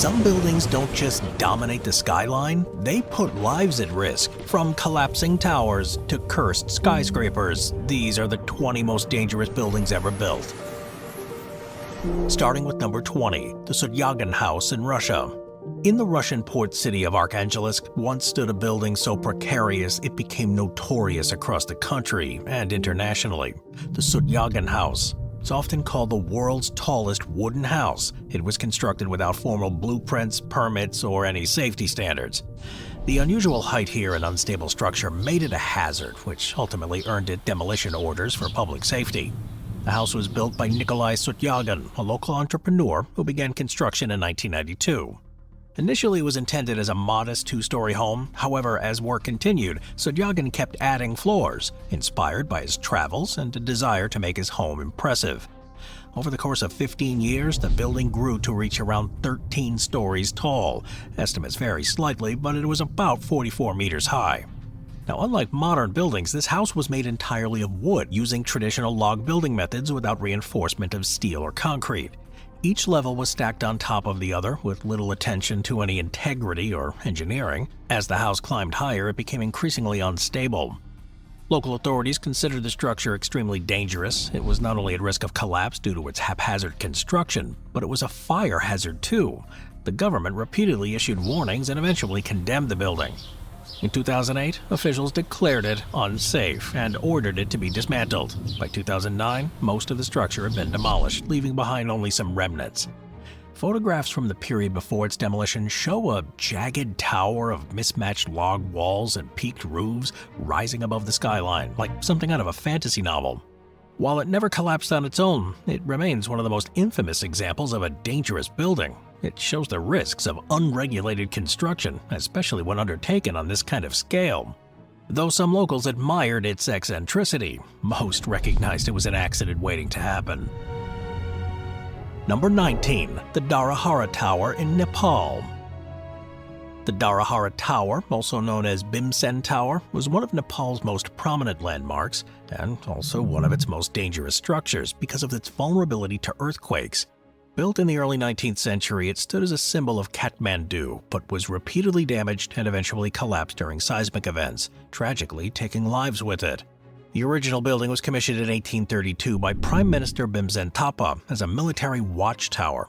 Some buildings don't just dominate the skyline, they put lives at risk. From collapsing towers to cursed skyscrapers, these are the 20 most dangerous buildings ever built. Starting with number 20, the Sutyagin House in Russia. In the Russian port city of Arkhangelsk once stood a building so precarious it became notorious across the country and internationally. The Sutyagin House. It's often called the world's tallest wooden house. It was constructed without formal blueprints, permits, or any safety standards. The unusual height here and unstable structure made it a hazard, which ultimately earned it demolition orders for public safety. The house was built by Nikolai Sutyagin, a local entrepreneur who began construction in 1992. Initially, it was intended as a modest two-story home. However, as work continued, Sutyagin kept adding floors, inspired by his travels and a desire to make his home impressive. Over the course of 15 years, the building grew to reach around 13 stories tall. Estimates vary slightly, but it was about 44 meters high. Now, unlike modern buildings, this house was made entirely of wood, using traditional log building methods without reinforcement of steel or concrete. Each level was stacked on top of the other, with little attention to any integrity or engineering. As the house climbed higher, it became increasingly unstable. Local authorities considered the structure extremely dangerous. It was not only at risk of collapse due to its haphazard construction, but it was a fire hazard too. The government repeatedly issued warnings and eventually condemned the building. In 2008, officials declared it unsafe and ordered it to be dismantled. By 2009, most of the structure had been demolished, leaving behind only some remnants. Photographs from the period before its demolition show a jagged tower of mismatched log walls and peaked roofs rising above the skyline, like something out of a fantasy novel. While it never collapsed on its own, it remains one of the most infamous examples of a dangerous building. It shows the risks of unregulated construction, especially when undertaken on this kind of scale. Though some locals admired its eccentricity, most recognized it was an accident waiting to happen. Number 19, the Dharahara Tower in Nepal. The Dharahara Tower, also known as Bhimsen Tower, was one of Nepal's most prominent landmarks and also one of its most dangerous structures because of its vulnerability to earthquakes. Built in the early 19th century, it stood as a symbol of Kathmandu, but was repeatedly damaged and eventually collapsed during seismic events, tragically taking lives with it. The original building was commissioned in 1832 by Prime Minister Bhimsen Thapa as a military watchtower.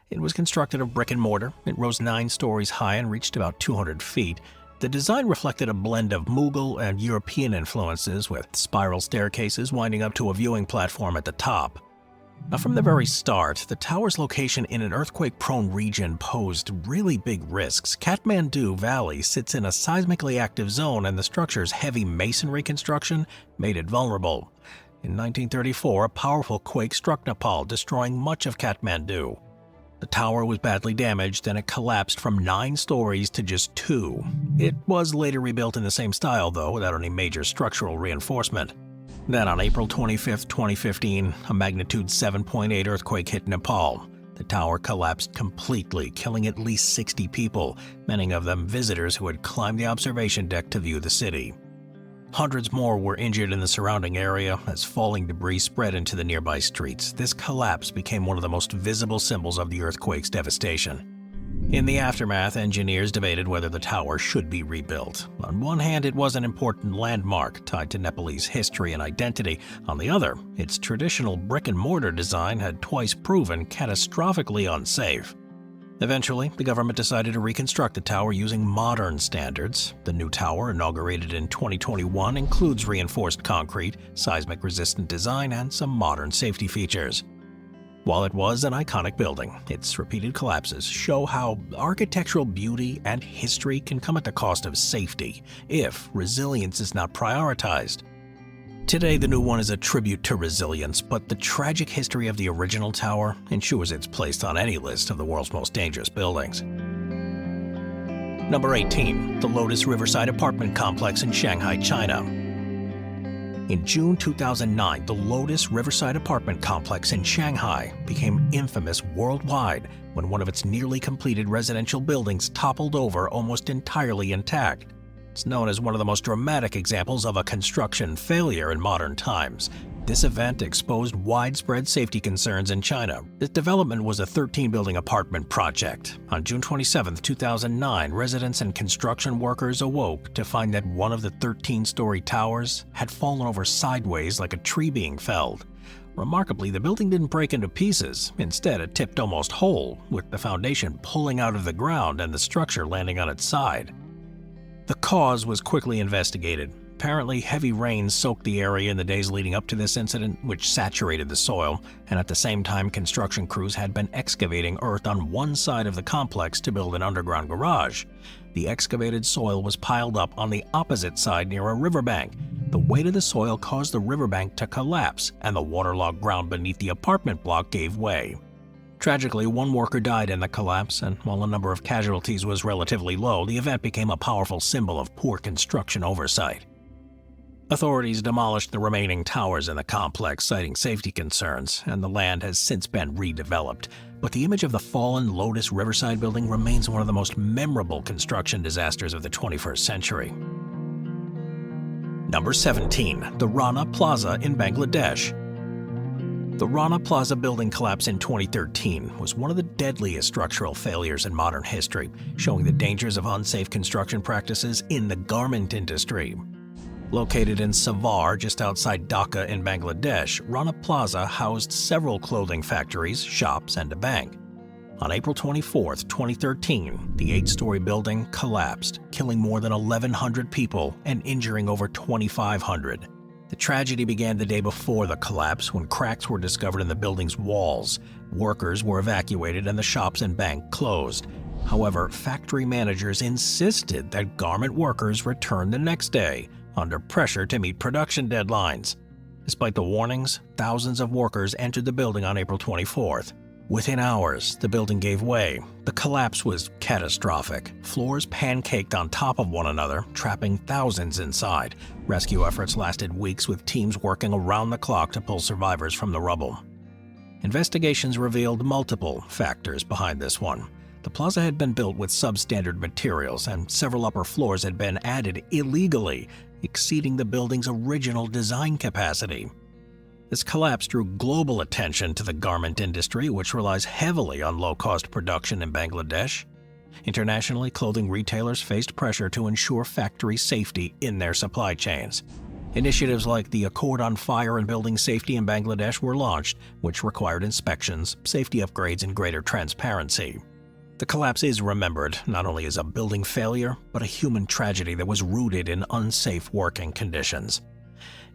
It was constructed of brick and mortar. It rose 9 stories high and reached about 200 feet. The design reflected a blend of Mughal and European influences, with spiral staircases winding up to a viewing platform at the top. Now, from the very start, the tower's location in an earthquake-prone region posed really big risks. Kathmandu Valley sits in a seismically active zone, and the structure's heavy masonry construction made it vulnerable. In 1934, a powerful quake struck Nepal, destroying much of Kathmandu. The tower was badly damaged, and it collapsed from 9 stories to just 2. It was later rebuilt in the same style, though, without any major structural reinforcement. Then on April 25, 2015, a magnitude 7.8 earthquake hit Nepal. The tower collapsed completely, killing at least 60 people, many of them visitors who had climbed the observation deck to view the city. Hundreds more were injured in the surrounding area as falling debris spread into the nearby streets. This collapse became one of the most visible symbols of the earthquake's devastation. In the aftermath, engineers debated whether the tower should be rebuilt. On one hand, it was an important landmark tied to Nepalese history and identity. On the other, its traditional brick-and-mortar design had twice proven catastrophically unsafe. Eventually, the government decided to reconstruct the tower using modern standards. The new tower, inaugurated in 2021, includes reinforced concrete, seismic-resistant design, and some modern safety features. While it was an iconic building, its repeated collapses show how architectural beauty and history can come at the cost of safety if resilience is not prioritized. Today, the new one is a tribute to resilience, but the tragic history of the original tower ensures it's placed on any list of the world's most dangerous buildings. Number 18, the Lotus Riverside apartment complex in Shanghai, China. In June 2009, the Lotus Riverside apartment complex in Shanghai became infamous worldwide when one of its nearly completed residential buildings toppled over almost entirely intact. It's known as one of the most dramatic examples of a construction failure in modern times. This event exposed widespread safety concerns in China. This development was a 13-building apartment project. On June 27, 2009, residents and construction workers awoke to find that one of the 13-story towers had fallen over sideways like a tree being felled. Remarkably, the building didn't break into pieces. Instead, it tipped almost whole, with the foundation pulling out of the ground and the structure landing on its side. The cause was quickly investigated. Apparently, heavy rains soaked the area in the days leading up to this incident, which saturated the soil, and at the same time, construction crews had been excavating earth on one side of the complex to build an underground garage. The excavated soil was piled up on the opposite side near a riverbank. The weight of the soil caused the riverbank to collapse, and the waterlogged ground beneath the apartment block gave way. Tragically, one worker died in the collapse, and while the number of casualties was relatively low, the event became a powerful symbol of poor construction oversight. Authorities demolished the remaining towers in the complex, citing safety concerns, and the land has since been redeveloped. But the image of the fallen Lotus Riverside building remains one of the most memorable construction disasters of the 21st century. Number 17. The Rana Plaza in Bangladesh. The Rana Plaza building collapse in 2013 was one of the deadliest structural failures in modern history, showing the dangers of unsafe construction practices in the garment industry. Located in Savar, just outside Dhaka in Bangladesh, Rana Plaza housed several clothing factories, shops, and a bank. On April 24, 2013, the 8-story building collapsed, killing more than 1,100 people and injuring over 2,500. The tragedy began the day before the collapse when cracks were discovered in the building's walls. Workers were evacuated and the shops and bank closed. However, factory managers insisted that garment workers return the next day, under pressure to meet production deadlines. Despite the warnings, thousands of workers entered the building on April 24th. Within hours, the building gave way. The collapse was catastrophic. Floors pancaked on top of one another, trapping thousands inside. Rescue efforts lasted weeks with teams working around the clock to pull survivors from the rubble. Investigations revealed multiple factors behind this one. The plaza had been built with substandard materials, and several upper floors had been added illegally, exceeding the building's original design capacity. This collapse drew global attention to the garment industry, which relies heavily on low-cost production in Bangladesh. Internationally, clothing retailers faced pressure to ensure factory safety in their supply chains. Initiatives like the Accord on Fire and Building Safety in Bangladesh were launched, which required inspections, safety upgrades, and greater transparency. The collapse is remembered not only as a building failure, but a human tragedy that was rooted in unsafe working conditions.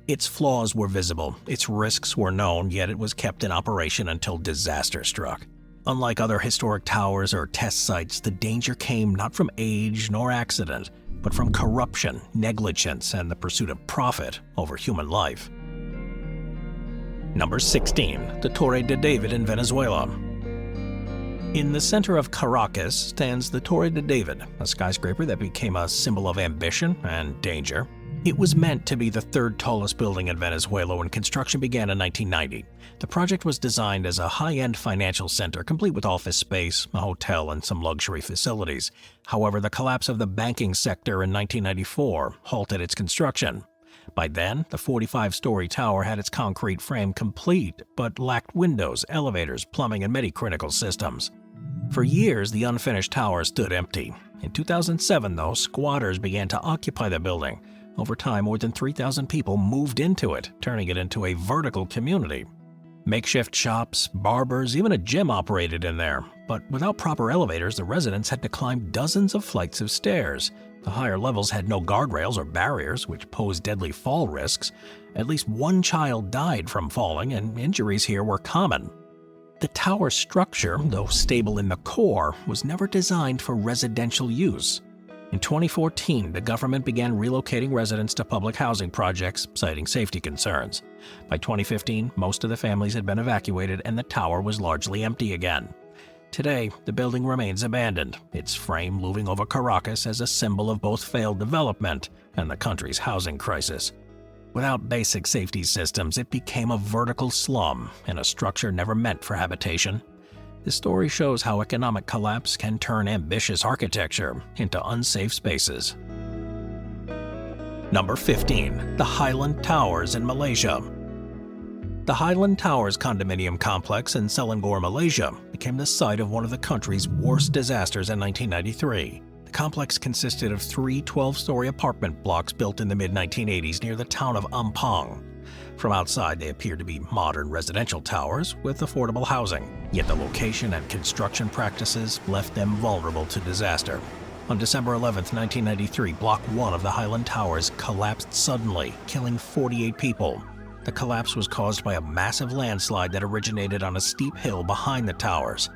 Its flaws were visible, its risks were known, yet it was kept in operation until disaster struck. Unlike other historic towers or test sites, the danger came not from age nor accident, but from corruption, negligence, and the pursuit of profit over human life. Number 16. The Torre de David in Venezuela. In the center of Caracas stands the Torre de David, a skyscraper that became a symbol of ambition and danger. It was meant to be the third tallest building in Venezuela when construction began in 1990. The project was designed as a high-end financial center, complete with office space, a hotel, and some luxury facilities. However, the collapse of the banking sector in 1994 halted its construction. By then, the 45-story tower had its concrete frame complete, but lacked windows, elevators, plumbing, and many critical systems. For years, the unfinished tower stood empty. In 2007, though, squatters began to occupy the building. Over time, more than 3,000 people moved into it, turning it into a vertical community. Makeshift shops, barbers, even a gym operated in there. But without proper elevators, the residents had to climb dozens of flights of stairs. The higher levels had no guardrails or barriers, which posed deadly fall risks. At least one child died from falling, and injuries here were common. The tower structure, though stable in the core, was never designed for residential use. In 2014, the government began relocating residents to public housing projects, citing safety concerns. By 2015, most of the families had been evacuated and the tower was largely empty again. Today, the building remains abandoned, its frame looming over Caracas as a symbol of both failed development and the country's housing crisis. Without basic safety systems, it became a vertical slum and a structure never meant for habitation. This story shows how economic collapse can turn ambitious architecture into unsafe spaces. Number 15. The Highland Towers in Malaysia. The Highland Towers condominium complex in Selangor, Malaysia, became the site of one of the country's worst disasters in 1993. The complex consisted of three 12-story apartment blocks built in the mid-1980s near the town of Sampoong. From outside, they appeared to be modern residential towers with affordable housing, yet the location and construction practices left them vulnerable to disaster. On December 11, 1993, Block 1 of the Highland Towers collapsed suddenly, killing 48 people. The collapse was caused by a massive landslide that originated on a steep hill behind the towers.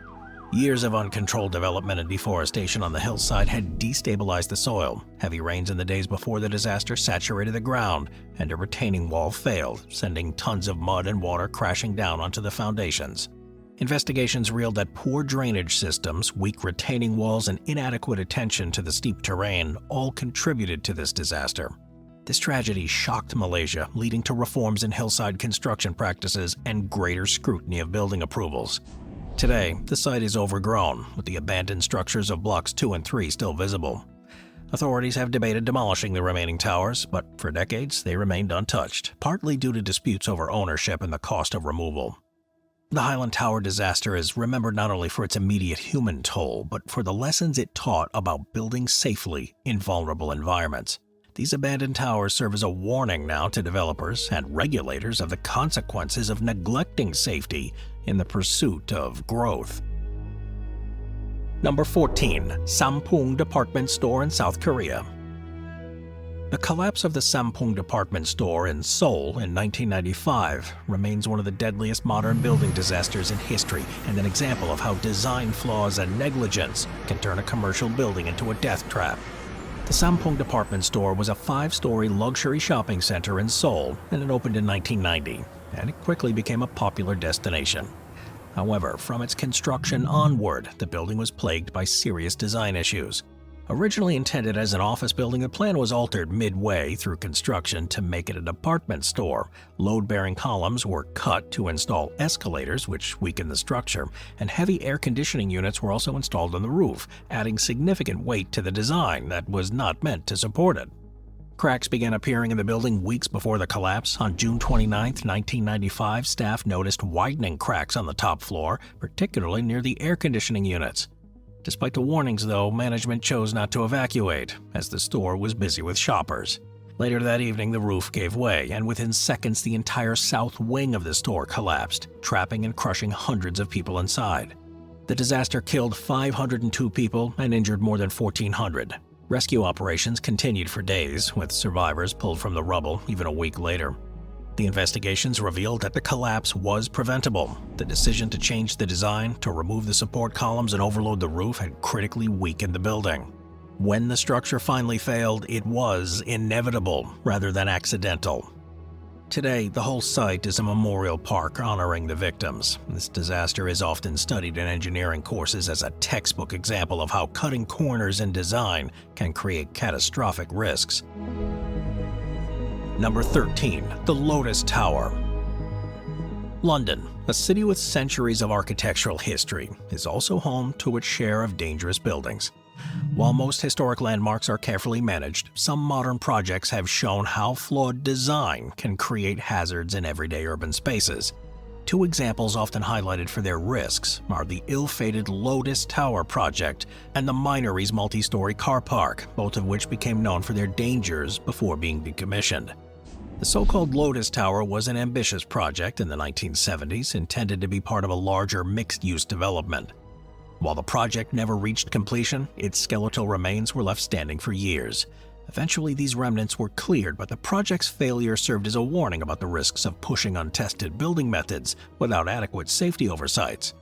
Years of uncontrolled development and deforestation on the hillside had destabilized the soil. Heavy rains in the days before the disaster saturated the ground, and a retaining wall failed, sending tons of mud and water crashing down onto the foundations. Investigations revealed that poor drainage systems, weak retaining walls, and inadequate attention to the steep terrain all contributed to this disaster. This tragedy shocked Malaysia, leading to reforms in hillside construction practices and greater scrutiny of building approvals. Today, the site is overgrown, with the abandoned structures of Blocks 2 and 3 still visible. Authorities have debated demolishing the remaining towers, but for decades they remained untouched, partly due to disputes over ownership and the cost of removal. The Highland Tower disaster is remembered not only for its immediate human toll, but for the lessons it taught about building safely in vulnerable environments. These abandoned towers serve as a warning now to developers and regulators of the consequences of neglecting safety in the pursuit of growth. Number 14. Sampoong Department Store in South Korea. The collapse of the Sampoong department store in Seoul in 1995 remains one of the deadliest modern building disasters in history and an example of how design flaws and negligence can turn a commercial building into a death trap. The Sampoong department store was a 5-story luxury shopping center in Seoul, and it opened in 1990, and it quickly became a popular destination. However, from its construction onward, the building was plagued by serious design issues. Originally intended as an office building, the plan was altered midway through construction to make it a department store. Load-bearing columns were cut to install escalators, which weakened the structure, and heavy air conditioning units were also installed on the roof, adding significant weight to the design that was not meant to support it. Cracks began appearing in the building weeks before the collapse. On June 29, 1995, staff noticed widening cracks on the top floor, particularly near the air conditioning units. Despite the warnings, though, management chose not to evacuate, as the store was busy with shoppers. Later that evening, the roof gave way, and within seconds, the entire south wing of the store collapsed, trapping and crushing hundreds of people inside. The disaster killed 502 people and injured more than 1,400. Rescue operations continued for days, with survivors pulled from the rubble even a week later. The investigations revealed that the collapse was preventable. The decision to change the design, to remove the support columns and overload the roof had critically weakened the building. When the structure finally failed, it was inevitable rather than accidental. Today, the whole site is a memorial park honoring the victims. This disaster is often studied in engineering courses as a textbook example of how cutting corners in design can create catastrophic risks. Number 13. The Lotus Tower. London, a city with centuries of architectural history, is also home to its share of dangerous buildings. While most historic landmarks are carefully managed, some modern projects have shown how flawed design can create hazards in everyday urban spaces. Two examples often highlighted for their risks are the ill-fated Lotus Tower project and the Minories multi-story car park, both of which became known for their dangers before being decommissioned. The so-called Lotus Tower was an ambitious project in the 1970s, intended to be part of a larger mixed-use development. While the project never reached completion, its skeletal remains were left standing for years. Eventually, these remnants were cleared, but the project's failure served as a warning about the risks of pushing untested building methods without adequate safety oversights.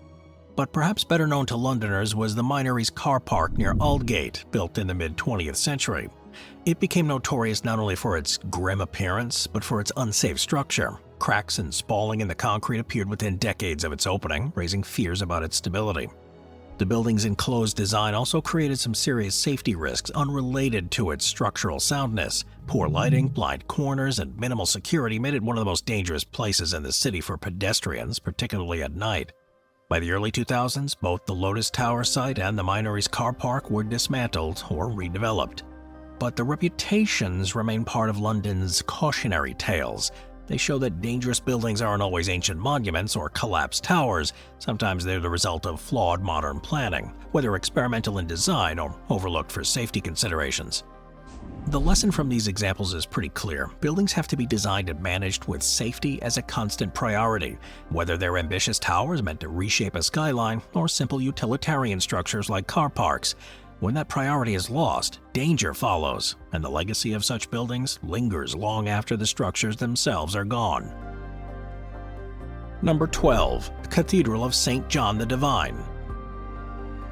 But perhaps better known to Londoners was the Minories car park near Aldgate, built in the mid-20th century. It became notorious not only for its grim appearance, but for its unsafe structure. Cracks and spalling in the concrete appeared within decades of its opening, raising fears about its stability. The building's enclosed design also created some serious safety risks unrelated to its structural soundness. Poor lighting, blind corners, and minimal security made it one of the most dangerous places in the city for pedestrians, particularly at night. By the early 2000s, both the Lotus Tower site and the Minories car park were dismantled or redeveloped. But the reputations remain part of London's cautionary tales. They show that dangerous buildings aren't always ancient monuments or collapsed towers. Sometimes they're the result of flawed modern planning, whether experimental in design or overlooked for safety considerations. The lesson from these examples is pretty clear. Buildings have to be designed and managed with safety as a constant priority, whether they're ambitious towers meant to reshape a skyline or simple utilitarian structures like car parks. When that priority is lost, danger follows, and the legacy of such buildings lingers long after the structures themselves are gone. Number 12. Cathedral of St. John the Divine.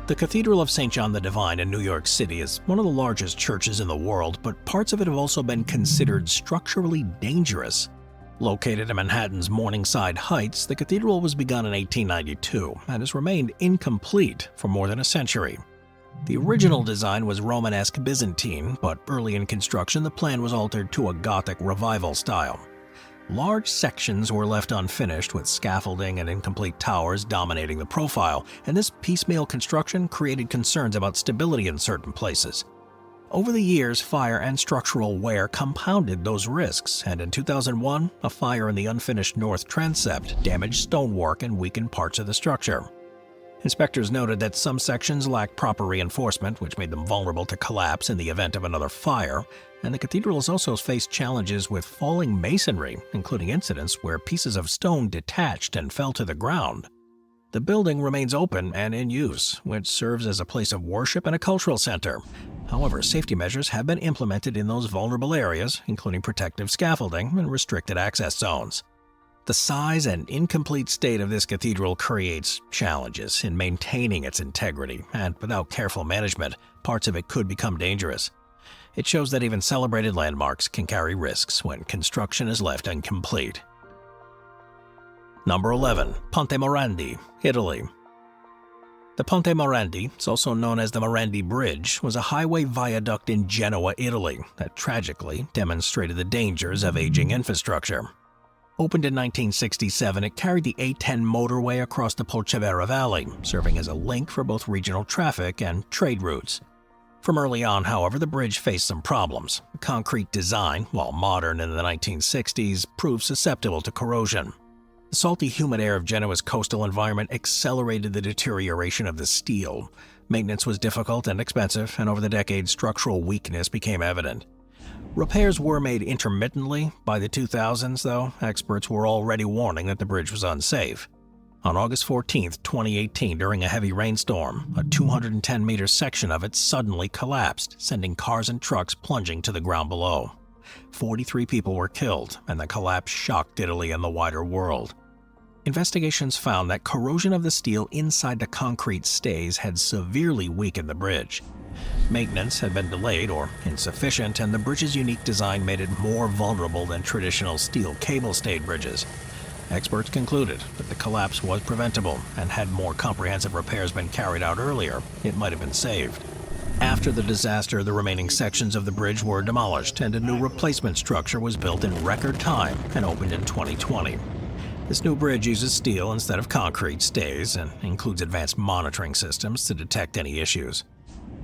The Cathedral of St. John the Divine in New York City is one of the largest churches in the world, but parts of it have also been considered structurally dangerous. Located in Manhattan's Morningside Heights, the cathedral was begun in 1892 and has remained incomplete for more than a century. The original design was Romanesque Byzantine, but early in construction the plan was altered to a Gothic Revival style. Large sections were left unfinished, with scaffolding and incomplete towers dominating the profile, and this piecemeal construction created concerns about stability in certain places. Over the years, fire and structural wear compounded those risks, and in 2001, a fire in the unfinished north transept damaged stonework and weakened parts of the structure. Inspectors noted that some sections lacked proper reinforcement, which made them vulnerable to collapse in the event of another fire, and the cathedral has also faced challenges with falling masonry, including incidents where pieces of stone detached and fell to the ground. The building remains open and in use, which serves as a place of worship and a cultural center. However, safety measures have been implemented in those vulnerable areas, including protective scaffolding and restricted access zones. The size and incomplete state of this cathedral creates challenges in maintaining its integrity, and without careful management, parts of it could become dangerous. It shows that even celebrated landmarks can carry risks when construction is left incomplete. Number 11. Ponte Morandi, Italy. The Ponte Morandi, it's also known as the Morandi Bridge, was a highway viaduct in Genoa, Italy, that tragically demonstrated the dangers of aging infrastructure. Opened in 1967, it carried the A10 motorway across the Polcevera Valley, serving as a link for both regional traffic and trade routes. From early on, however, the bridge faced some problems. The concrete design, while modern in the 1960s, proved susceptible to corrosion. The salty, humid air of Genoa's coastal environment accelerated the deterioration of the steel. Maintenance was difficult and expensive, and over the decades, structural weakness became evident. Repairs were made intermittently. By the 2000s, though, experts were already warning that the bridge was unsafe. On August 14, 2018, during a heavy rainstorm, a 210-meter section of it suddenly collapsed, sending cars and trucks plunging to the ground below. 43 people were killed, and the collapse shocked Italy and the wider world. Investigations found that corrosion of the steel inside the concrete stays had severely weakened the bridge. Maintenance had been delayed or insufficient, and the bridge's unique design made it more vulnerable than traditional steel cable-stayed bridges. Experts concluded that the collapse was preventable, and had more comprehensive repairs been carried out earlier, it might have been saved. After the disaster, the remaining sections of the bridge were demolished, and a new replacement structure was built in record time and opened in 2020. This new bridge uses steel instead of concrete stays and includes advanced monitoring systems to detect any issues.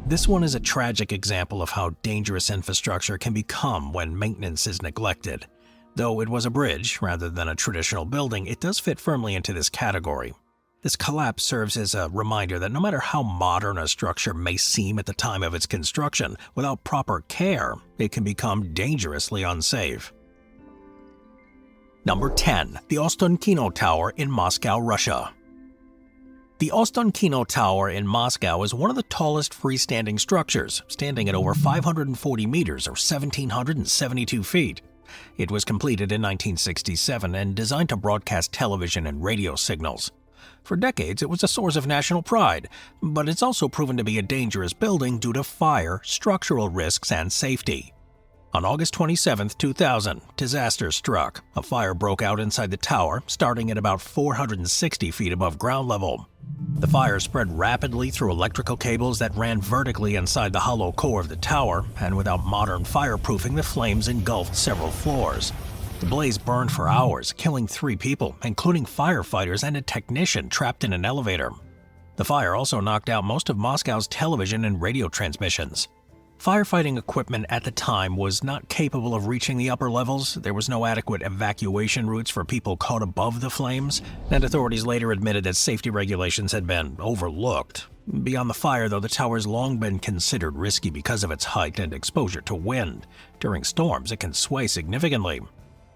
This one is a tragic example of how dangerous infrastructure can become when maintenance is neglected. Though it was a bridge rather than a traditional building, it does fit firmly into this category. This collapse serves as a reminder that no matter how modern a structure may seem at the time of its construction, without proper care, it can become dangerously unsafe. Number 10. The Ostankino Tower in Moscow, Russia. The Ostankino Tower in Moscow is one of the tallest freestanding structures, standing at over 540 meters or 1,772 feet. It was completed in 1967 and designed to broadcast television and radio signals. For decades, it was a source of national pride, but it's also proven to be a dangerous building due to fire, structural risks, and safety. On August 27, 2000, disaster struck. A fire broke out inside the tower, starting at about 460 feet above ground level. The fire spread rapidly through electrical cables that ran vertically inside the hollow core of the tower, and without modern fireproofing, the flames engulfed several floors. The blaze burned for hours, killing 3 people, including firefighters and a technician trapped in an elevator. The fire also knocked out most of Moscow's television and radio transmissions. Firefighting equipment at the time was not capable of reaching the upper levels, there was no adequate evacuation routes for people caught above the flames, and authorities later admitted that safety regulations had been overlooked. Beyond the fire, though, the tower has long been considered risky because of its height and exposure to wind. During storms, it can sway significantly.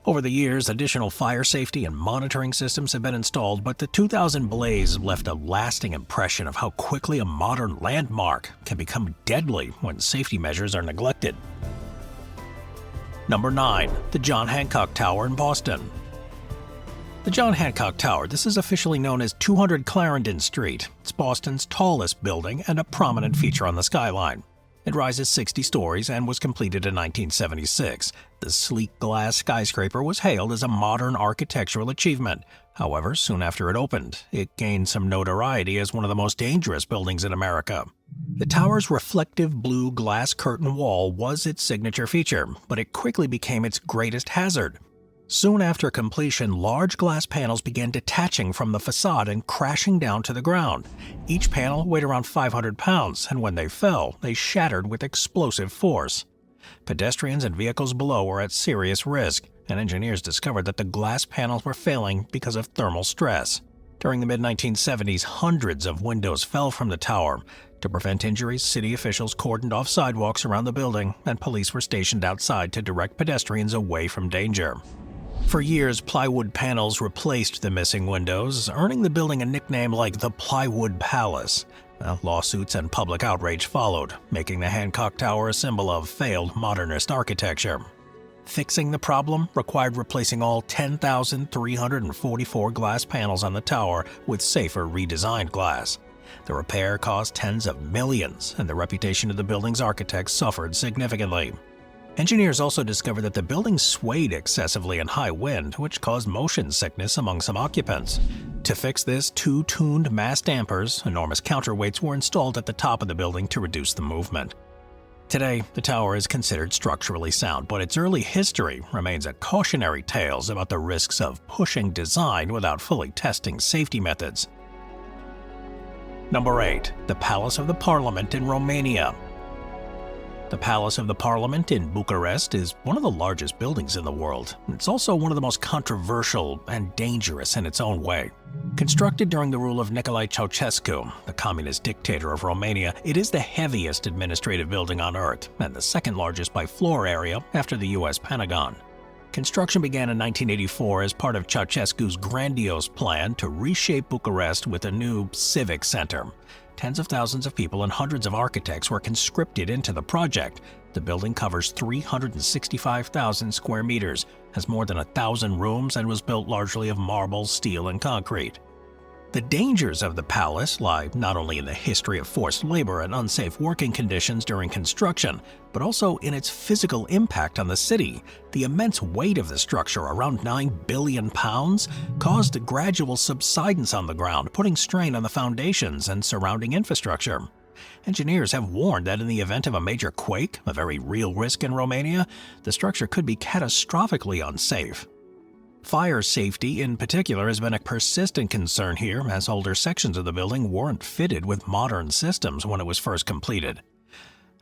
Over the years, additional fire safety and monitoring systems have been installed, but the 2000 blaze left a lasting impression of how quickly a modern landmark can become deadly when safety measures are neglected. Number 9. The John Hancock Tower in Boston. The John Hancock Tower, this is officially known as 200 Clarendon Street. It's Boston's tallest building and a prominent feature on the skyline. It rises 60 stories and was completed in 1976. The sleek glass skyscraper was hailed as a modern architectural achievement. However, soon after it opened, it gained some notoriety as one of the most dangerous buildings in America. The tower's reflective blue glass curtain wall was its signature feature, but it quickly became its greatest hazard. Soon after completion, large glass panels began detaching from the facade and crashing down to the ground. Each panel weighed around 500 pounds, and when they fell, they shattered with explosive force. Pedestrians and vehicles below were at serious risk, and engineers discovered that the glass panels were failing because of thermal stress. During the mid-1970s, hundreds of windows fell from the tower. To prevent injuries, city officials cordoned off sidewalks around the building, and police were stationed outside to direct pedestrians away from danger. For years, plywood panels replaced the missing windows, earning the building a nickname like the Plywood Palace. Lawsuits and public outrage followed, making the Hancock Tower a symbol of failed modernist architecture. Fixing the problem required replacing all 10,344 glass panels on the tower with safer redesigned glass. The repair cost tens of millions, and the reputation of the building's architects suffered significantly. Engineers also discovered that the building swayed excessively in high wind, which caused motion sickness among some occupants. To fix this, 2 tuned mass dampers, enormous counterweights, were installed at the top of the building to reduce the movement. Today, the tower is considered structurally sound, but its early history remains a cautionary tale about the risks of pushing design without fully testing safety methods. Number 8. The Palace of the Parliament in Romania. The Palace of the Parliament in Bucharest is one of the largest buildings in the world. It's also one of the most controversial and dangerous in its own way. Constructed during the rule of Nicolae Ceausescu, the communist dictator of Romania, it is the heaviest administrative building on Earth and the second largest by floor area after the U.S. Pentagon. Construction began in 1984 as part of Ceausescu's grandiose plan to reshape Bucharest with a new civic center. Tens of thousands of people and hundreds of architects were conscripted into the project. The building covers 365,000 square meters, has more than 1,000 rooms, and was built largely of marble, steel, and concrete. The dangers of the palace lie not only in the history of forced labor and unsafe working conditions during construction, but also in its physical impact on the city. The immense weight of the structure, around 9 billion pounds, caused gradual subsidence on the ground, putting strain on the foundations and surrounding infrastructure. Engineers have warned that in the event of a major quake, a very real risk in Romania, the structure could be catastrophically unsafe. Fire safety, in particular, has been a persistent concern here, as older sections of the building weren't fitted with modern systems when it was first completed.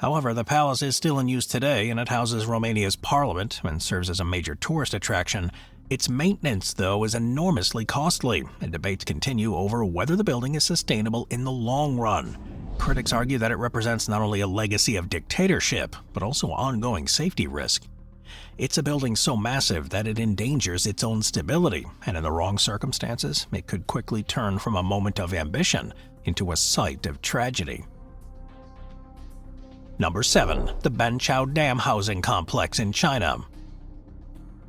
However, the palace is still in use today, and it houses Romania's parliament and serves as a major tourist attraction. Its maintenance, though, is enormously costly, and debates continue over whether the building is sustainable in the long run. Critics argue that it represents not only a legacy of dictatorship, but also ongoing safety risk. It's a building so massive that it endangers its own stability, and in the wrong circumstances, it could quickly turn from a moment of ambition into a site of tragedy. Number 7. The Banqiao Dam Housing Complex in China.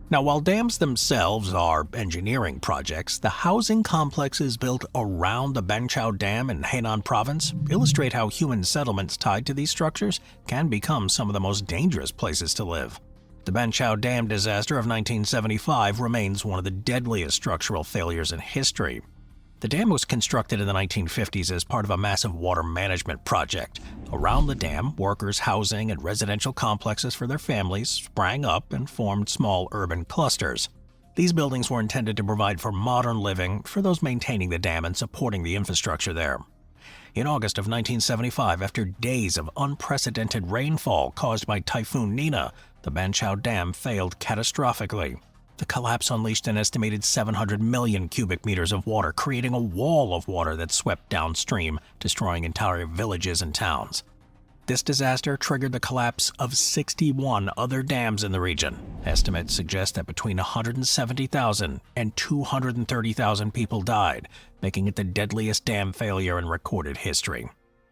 Now, while dams themselves are engineering projects, the housing complexes built around the Banqiao Dam in Henan Province illustrate how human settlements tied to these structures can become some of the most dangerous places to live. The Banqiao Dam disaster of 1975 remains one of the deadliest structural failures in history. The dam was constructed in the 1950s as part of a massive water management project. Around the dam, workers' housing and residential complexes for their families sprang up and formed small urban clusters. These buildings were intended to provide for modern living for those maintaining the dam and supporting the infrastructure there. In August of 1975, after days of unprecedented rainfall caused by Typhoon Nina, the Banqiao Dam failed catastrophically. The collapse unleashed an estimated 700 million cubic meters of water, creating a wall of water that swept downstream, destroying entire villages and towns. This disaster triggered the collapse of 61 other dams in the region. Estimates suggest that between 170,000 and 230,000 people died, making it the deadliest dam failure in recorded history.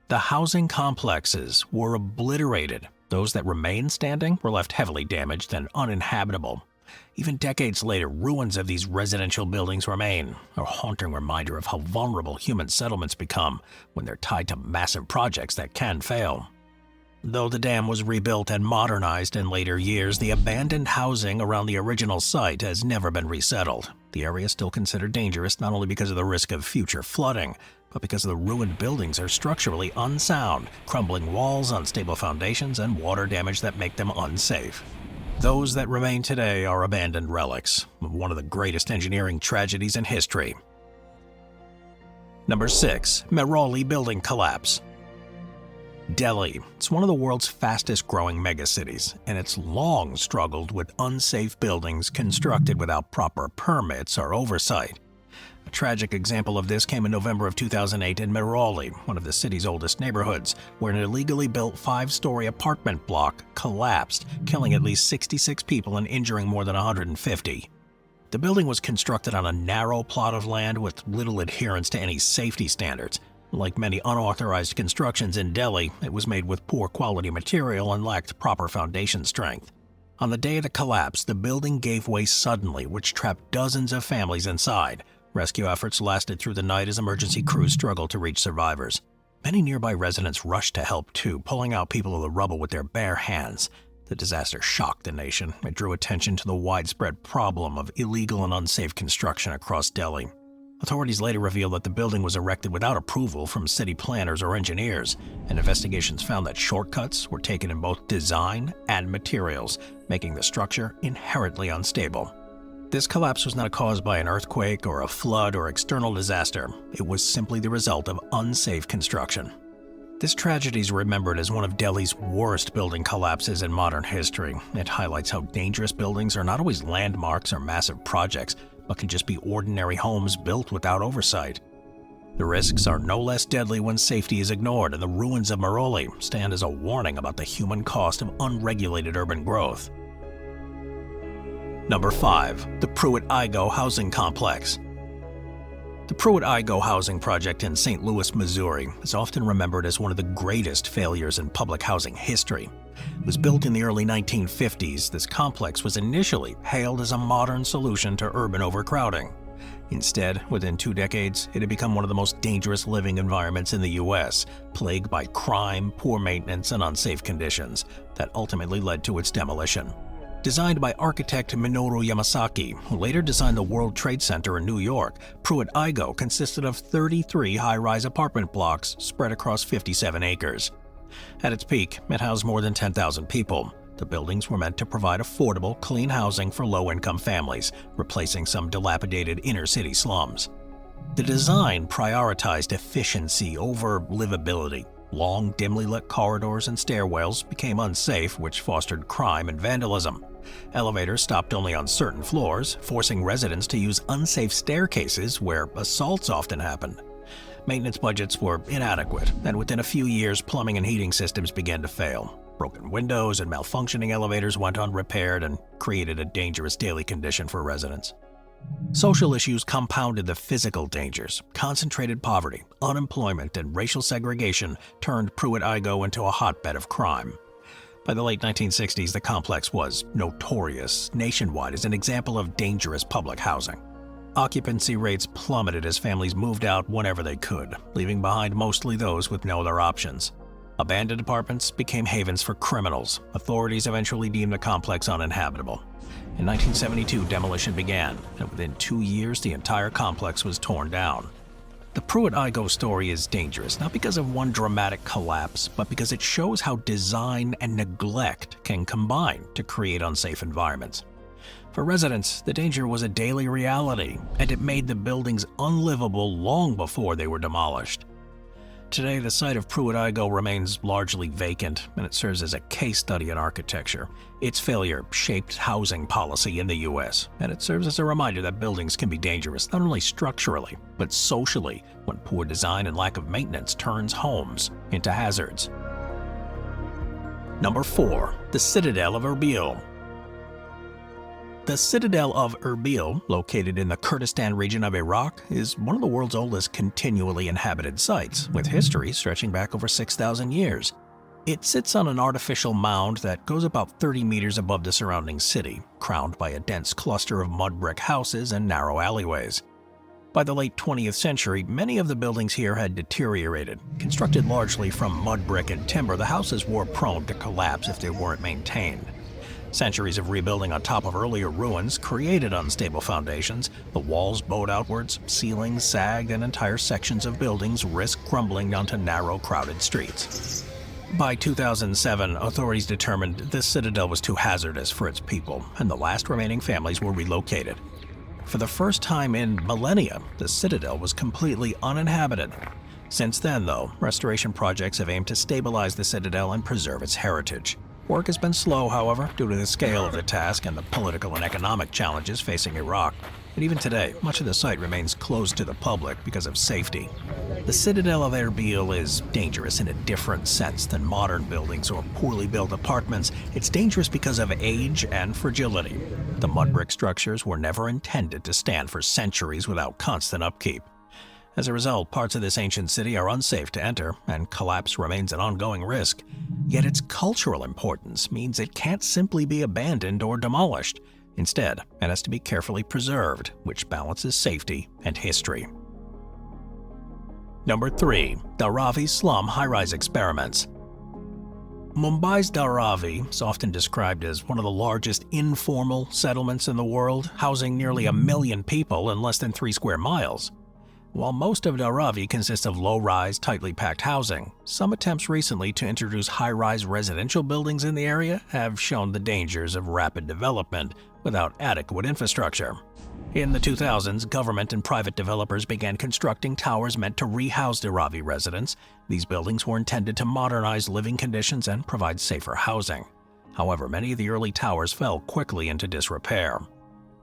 The housing complexes were obliterated. Those that remained standing were left heavily damaged and uninhabitable. Even decades later, ruins of these residential buildings remain, a haunting reminder of how vulnerable human settlements become when they're tied to massive projects that can fail. Though the dam was rebuilt and modernized in later years, the abandoned housing around the original site has never been resettled. The area is still considered dangerous not only because of the risk of future flooding, but because the ruined buildings are structurally unsound, crumbling walls, unstable foundations, and water damage that make them unsafe. Those that remain today are abandoned relics of one of the greatest engineering tragedies in history. Number 6. Mehrauli Building Collapse. Delhi. It's one of the world's fastest-growing megacities, and it's long struggled with unsafe buildings constructed without proper permits or oversight. A tragic example of this came in November of 2008 in Mehrauli, one of the city's oldest neighborhoods, where an illegally built 5-story apartment block collapsed, killing at least 66 people and injuring more than 150. The building was constructed on a narrow plot of land with little adherence to any safety standards. Like many unauthorized constructions in Delhi, it was made with poor quality material and lacked proper foundation strength. On the day of the collapse, the building gave way suddenly, which trapped dozens of families inside. Rescue efforts lasted through the night as emergency crews struggled to reach survivors. Many nearby residents rushed to help too, pulling out people of the rubble with their bare hands. The disaster shocked the nation. It drew attention to the widespread problem of illegal and unsafe construction across Delhi. Authorities later revealed that the building was erected without approval from city planners or engineers, and investigations found that shortcuts were taken in both design and materials, making the structure inherently unstable. This collapse was not caused by an earthquake or a flood or external disaster. It was simply the result of unsafe construction. This tragedy is remembered as one of Delhi's worst building collapses in modern history. It highlights how dangerous buildings are not always landmarks or massive projects, but can just be ordinary homes built without oversight. The risks are no less deadly when safety is ignored, and the ruins of Mehrauli stand as a warning about the human cost of unregulated urban growth. Number 5. The Pruitt-Igoe Housing Complex. The Pruitt-Igoe Housing project in St. Louis, Missouri is often remembered as one of the greatest failures in public housing history. It was built in the early 1950s. This complex was initially hailed as a modern solution to urban overcrowding. Instead, within 2 decades, it had become one of the most dangerous living environments in the U.S., plagued by crime, poor maintenance, and unsafe conditions that ultimately led to its demolition. Designed by architect Minoru Yamasaki, who later designed the World Trade Center in New York, Pruitt-Igoe consisted of 33 high-rise apartment blocks spread across 57 acres. At its peak, it housed more than 10,000 people. The buildings were meant to provide affordable, clean housing for low-income families, replacing some dilapidated inner-city slums. The design prioritized efficiency over livability. Long, dimly lit corridors and stairwells became unsafe, which fostered crime and vandalism. Elevators stopped only on certain floors, forcing residents to use unsafe staircases where assaults often happened. Maintenance budgets were inadequate, and within a few years, plumbing and heating systems began to fail. Broken windows and malfunctioning elevators went unrepaired and created a dangerous daily condition for residents. Social issues compounded the physical dangers. Concentrated poverty, unemployment, and racial segregation turned Pruitt-Igoe into a hotbed of crime. By the late 1960s, the complex was notorious nationwide as an example of dangerous public housing. Occupancy rates plummeted as families moved out whenever they could, leaving behind mostly those with no other options. Abandoned apartments became havens for criminals. Authorities eventually deemed the complex uninhabitable. In 1972, demolition began, and within 2 years, the entire complex was torn down. The Pruitt-Igoe story is dangerous, not because of one dramatic collapse, but because it shows how design and neglect can combine to create unsafe environments. For residents, the danger was a daily reality, and it made the buildings unlivable long before they were demolished. Today, the site of Pruitt-Igoe remains largely vacant, and it serves as a case study in architecture. Its failure shaped housing policy in the U.S., and it serves as a reminder that buildings can be dangerous not only structurally, but socially, when poor design and lack of maintenance turns homes into hazards. Number 4. The Citadel of Arbil. The Citadel of Arbil, located in the Kurdistan region of Iraq, is one of the world's oldest continually inhabited sites, with history stretching back over 6,000 years. It sits on an artificial mound that goes about 30 meters above the surrounding city, crowned by a dense cluster of mud brick houses and narrow alleyways. By the late 20th century, many of the buildings here had deteriorated. Constructed largely from mud brick and timber, the houses were prone to collapse if they weren't maintained. Centuries of rebuilding on top of earlier ruins created unstable foundations. The walls bowed outwards, ceilings sagged, and entire sections of buildings risked crumbling onto narrow, crowded streets. By 2007, authorities determined this citadel was too hazardous for its people, and the last remaining families were relocated. For the first time in millennia, the citadel was completely uninhabited. Since then, though, restoration projects have aimed to stabilize the citadel and preserve its heritage. Work has been slow, however, due to the scale of the task and the political and economic challenges facing Iraq. And even today, much of the site remains closed to the public because of safety. The Citadel of Arbil is dangerous in a different sense than modern buildings or poorly built apartments. It's dangerous because of age and fragility. The mud brick structures were never intended to stand for centuries without constant upkeep. As a result, parts of this ancient city are unsafe to enter, and collapse remains an ongoing risk. Yet its cultural importance means it can't simply be abandoned or demolished. Instead, it has to be carefully preserved, which balances safety and history. Number 3. Dharavi Slum High-Rise Experiments. Mumbai's Dharavi is often described as one of the largest informal settlements in the world, housing nearly 1 million people in less than 3 square miles. While most of Dharavi consists of low-rise, tightly packed housing, some attempts recently to introduce high-rise residential buildings in the area have shown the dangers of rapid development without adequate infrastructure. In the 2000s, government and private developers began constructing towers meant to rehouse Dharavi residents. These buildings were intended to modernize living conditions and provide safer housing. However, many of the early towers fell quickly into disrepair.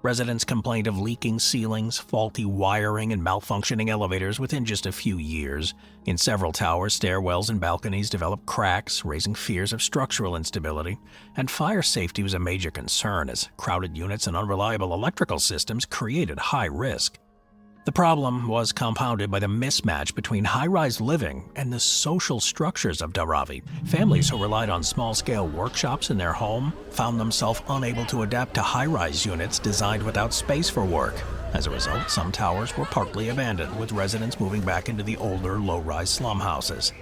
Residents complained of leaking ceilings, faulty wiring, and malfunctioning elevators within just a few years. In several towers, stairwells and balconies developed cracks, raising fears of structural instability. And fire safety was a major concern, as crowded units and unreliable electrical systems created high risk. The problem was compounded by the mismatch between high-rise living and the social structures of Dharavi. Families who relied on small-scale workshops in their home found themselves unable to adapt to high-rise units designed without space for work. As a result, some towers were partly abandoned, with residents moving back into the older, low-rise slum houses.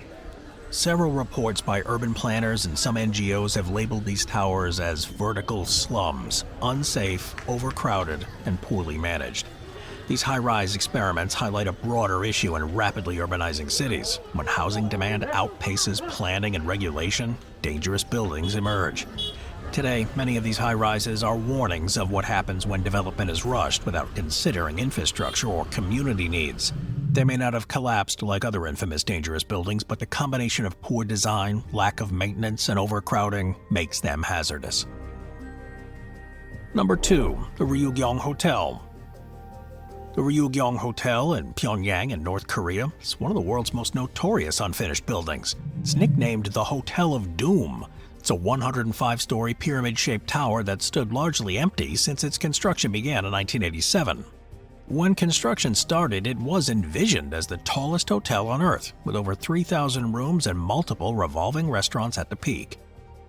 Several reports by urban planners and some NGOs have labeled these towers as vertical slums, unsafe, overcrowded, and poorly managed. These high-rise experiments highlight a broader issue in rapidly urbanizing cities. When housing demand outpaces planning and regulation, dangerous buildings emerge. Today, many of these high-rises are warnings of what happens when development is rushed without considering infrastructure or community needs. They may not have collapsed like other infamous dangerous buildings, but the combination of poor design, lack of maintenance, and overcrowding makes them hazardous. Number 2. The Ryugyong Hotel. The Ryugyong Hotel in Pyongyang in North Korea is one of the world's most notorious unfinished buildings. It's nicknamed the Hotel of Doom. It's a 105-story pyramid-shaped tower that stood largely empty since its construction began in 1987. When construction started, it was envisioned as the tallest hotel on Earth, with over 3,000 rooms and multiple revolving restaurants at the peak.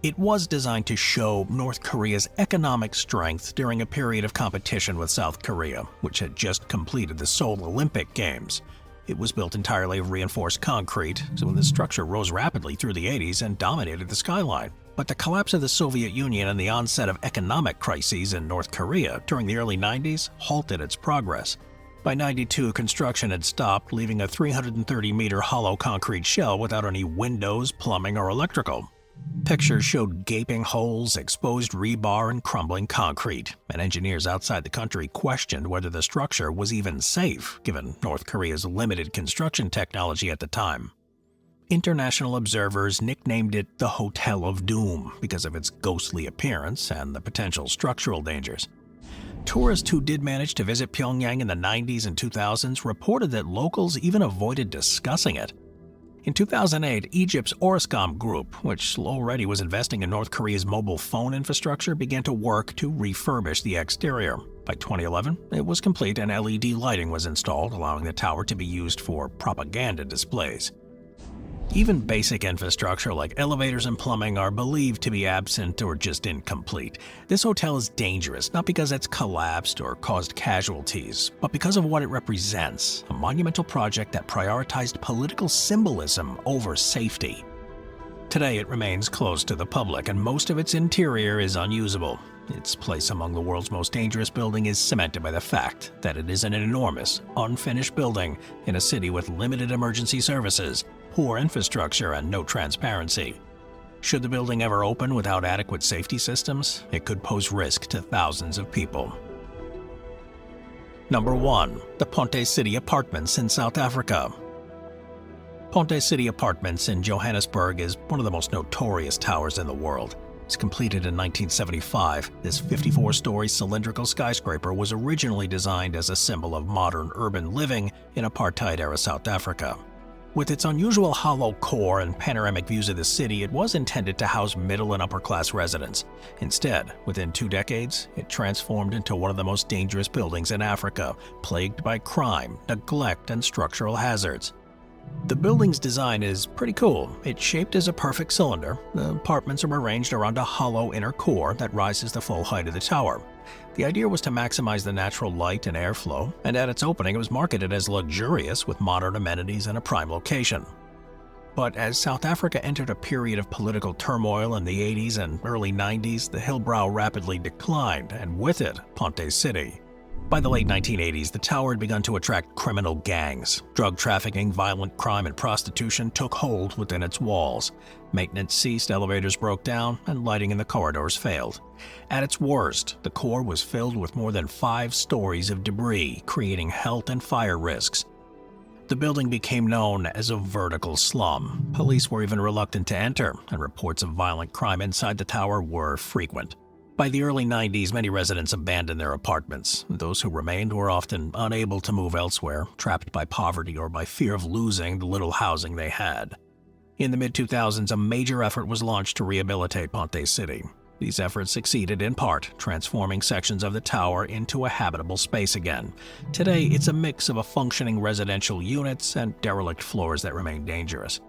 It was designed to show North Korea's economic strength during a period of competition with South Korea, which had just completed the Seoul Olympic Games. It was built entirely of reinforced concrete, so the structure rose rapidly through the 80s and dominated the skyline. But the collapse of the Soviet Union and the onset of economic crises in North Korea during the early 90s halted its progress. By 92, construction had stopped, leaving a 330-meter hollow concrete shell without any windows, plumbing, or electrical. Pictures showed gaping holes, exposed rebar, and crumbling concrete, and engineers outside the country questioned whether the structure was even safe, given North Korea's limited construction technology at the time. International observers nicknamed it the Hotel of Doom because of its ghostly appearance and the potential structural dangers. Tourists who did manage to visit Pyongyang in the 90s and 2000s reported that locals even avoided discussing it. In 2008, Egypt's Orascom Group, which already was investing in North Korea's mobile phone infrastructure, began to work to refurbish the exterior. By 2011, it was complete and LED lighting was installed, allowing the tower to be used for propaganda displays. Even basic infrastructure like elevators and plumbing are believed to be absent or just incomplete. This hotel is dangerous not because it's collapsed or caused casualties, but because of what it represents, a monumental project that prioritized political symbolism over safety. Today it remains closed to the public and most of its interior is unusable. Its place among the world's most dangerous buildings is cemented by the fact that it is an enormous, unfinished building in a city with limited emergency services, poor infrastructure, and no transparency. Should the building ever open without adequate safety systems, it could pose risk to thousands of people. Number 1. The Ponte City Apartments in South Africa. Ponte City Apartments in Johannesburg is one of the most notorious towers in the world. It's completed in 1975. This 54-story cylindrical skyscraper was originally designed as a symbol of modern urban living in apartheid-era South Africa. With its unusual hollow core and panoramic views of the city, it was intended to house middle and upper-class residents. Instead, within 2 decades, it transformed into one of the most dangerous buildings in Africa, plagued by crime, neglect, and structural hazards. The building's design is pretty cool. It's shaped as a perfect cylinder. The apartments are arranged around a hollow inner core that rises the full height of the tower. The idea was to maximize the natural light and airflow, and at its opening it was marketed as luxurious with modern amenities and a prime location. But as South Africa entered a period of political turmoil in the 80s and early 90s, the hillbrow rapidly declined, and with it, Ponte City. By the late 1980s, the tower had begun to attract criminal gangs. Drug trafficking, violent crime, and prostitution took hold within its walls. Maintenance ceased, elevators broke down, and lighting in the corridors failed. At its worst, the core was filled with more than 5 stories of debris, creating health and fire risks. The building became known as a vertical slum. Police were even reluctant to enter, and reports of violent crime inside the tower were frequent. By the early 90s, many residents abandoned their apartments. Those who remained were often unable to move elsewhere, trapped by poverty or by fear of losing the little housing they had. In the mid-2000s, a major effort was launched to rehabilitate Ponte City. These efforts succeeded in part, transforming sections of the tower into a habitable space again. Today, it's a mix of functioning residential units and derelict floors that remain dangerous.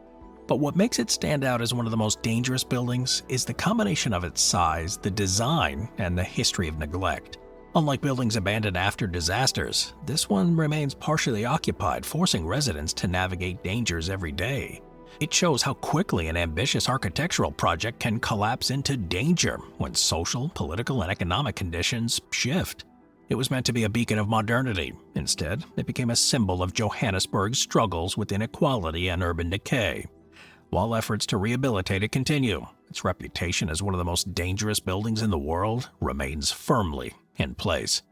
But what makes it stand out as one of the most dangerous buildings is the combination of its size, the design, and the history of neglect. Unlike buildings abandoned after disasters, this one remains partially occupied, forcing residents to navigate dangers every day. It shows how quickly an ambitious architectural project can collapse into danger when social, political, and economic conditions shift. It was meant to be a beacon of modernity. Instead, it became a symbol of Johannesburg's struggles with inequality and urban decay. While efforts to rehabilitate it continue, its reputation as one of the most dangerous buildings in the world remains firmly in place.